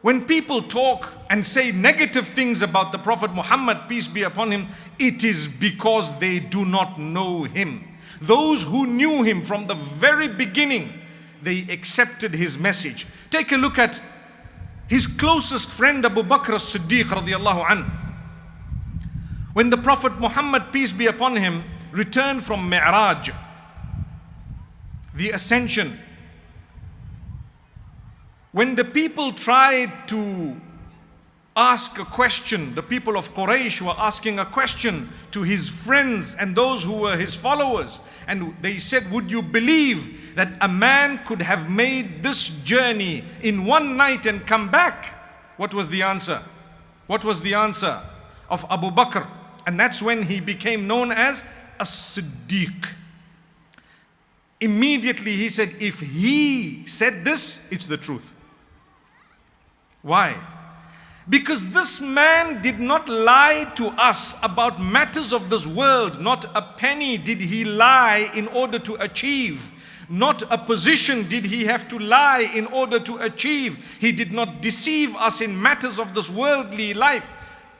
When people talk and say negative things about the Prophet Muhammad, peace be upon him, it is because they do not know him. Those who knew him from the very beginning, they accepted his message. Take a look at his closest friend Abu Bakr as-Siddiq radiallahu anhu. When the Prophet Muhammad, peace be upon him, returned from Mi'raj, the ascension, when the people tried to ask a question, the people of Quraysh were asking a question to his friends and those who were his followers, and they said, would you believe that a man could have made this journey in one night and come back? What was the answer? What was the answer of Abu Bakr? And that's when he became known as As-Siddiq. Immediately he said, if he said this, it's the truth. Why? Because this man did not lie to us about matters of this world. Not a penny did he lie in order to achieve. Not a position did he have to lie in order to achieve. He did not deceive us in matters of this worldly life.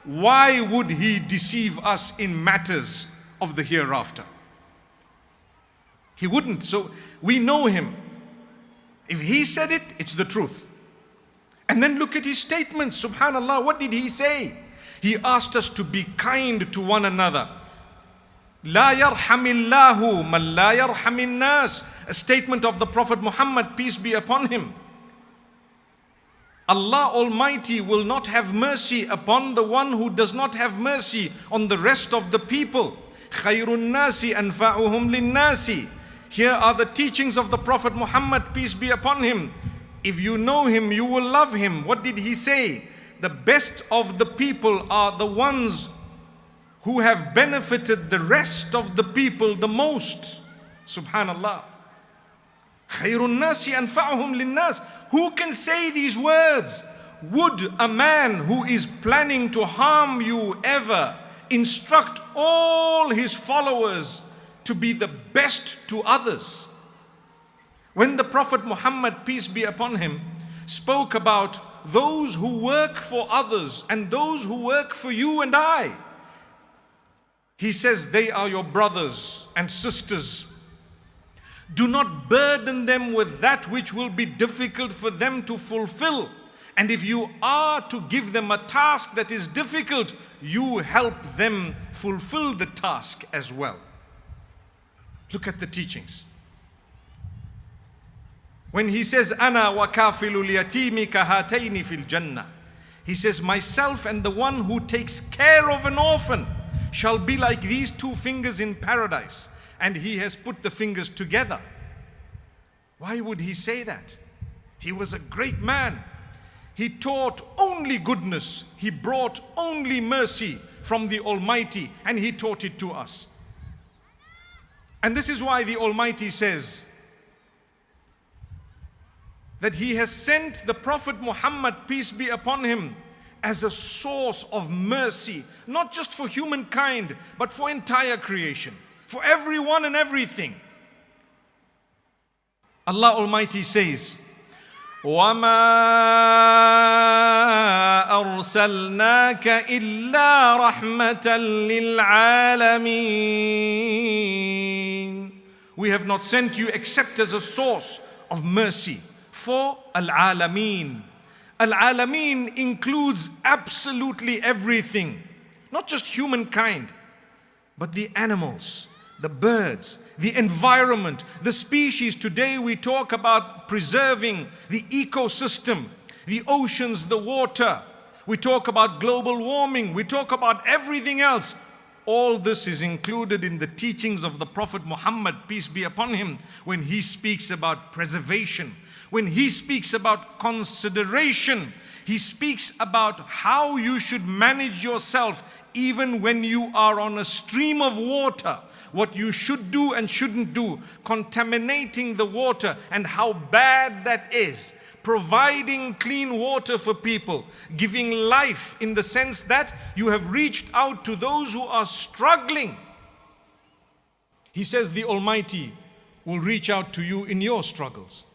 Why would he deceive us in matters of the hereafter? He wouldn't. So we know him. If he said it, it's the truth. And then look at his statements. Subhanallah, what did he say? He asked us to be kind to one another. La yarhamillahu man la yarhamin nas. A statement of the Prophet Muhammad, peace be upon him. Allah Almighty will not have mercy upon the one who does not have mercy on the rest of the people. Khayrun nasi anfa'uhum linnasi. Here are the teachings of the Prophet Muhammad, peace be upon him. If you know him, you will love him. What did he say? The best of the people are the ones who have benefited the rest of the people the most. Subhanallah. Khayrun nasi anfa'uhum linnas. Who can say these words? Would a man who is planning to harm you ever instruct all his followers to be the best to others? When the Prophet Muhammad, peace be upon him, spoke about those who work for others and those who work for you and I, he says they are your brothers and sisters. Do not burden them with that which will be difficult for them to fulfill. And if you are to give them a task that is difficult, you help them fulfill the task as well. Look at the teachings. When he says, Ana wa kafilul yatimi kahataini fil jannah, he says, myself and the one who takes care of an orphan shall be like these two fingers in paradise. And he has put the fingers together. Why would he say that? He was a great man. He taught only goodness. He brought only mercy from the Almighty, and he taught it to us. And this is why the Almighty says that he has sent the Prophet Muhammad, peace be upon him, as a source of mercy, not just for humankind, but for entire creation, for everyone and everything. Allah Almighty says, وَمَا أَرْسَلْنَاكَ إِلَّا رَحْمَةً لِلْعَالَمِينَ. We have not sent you except as a source of mercy for Al-Alameen. Al-Alameen includes absolutely everything, not just humankind, but the animals, the birds, the environment, the species. Today we talk about preserving the ecosystem, the oceans, the water. We talk about global warming. We talk about everything else. All this is included in the teachings of the Prophet Muhammad, peace be upon him, when he speaks about preservation. When he speaks about consideration, he speaks about how you should manage yourself even when you are on a stream of water, what you should do and shouldn't do, contaminating the water and how bad that is, providing clean water for people, giving life in the sense that you have reached out to those who are struggling. He says the Almighty will reach out to you in your struggles.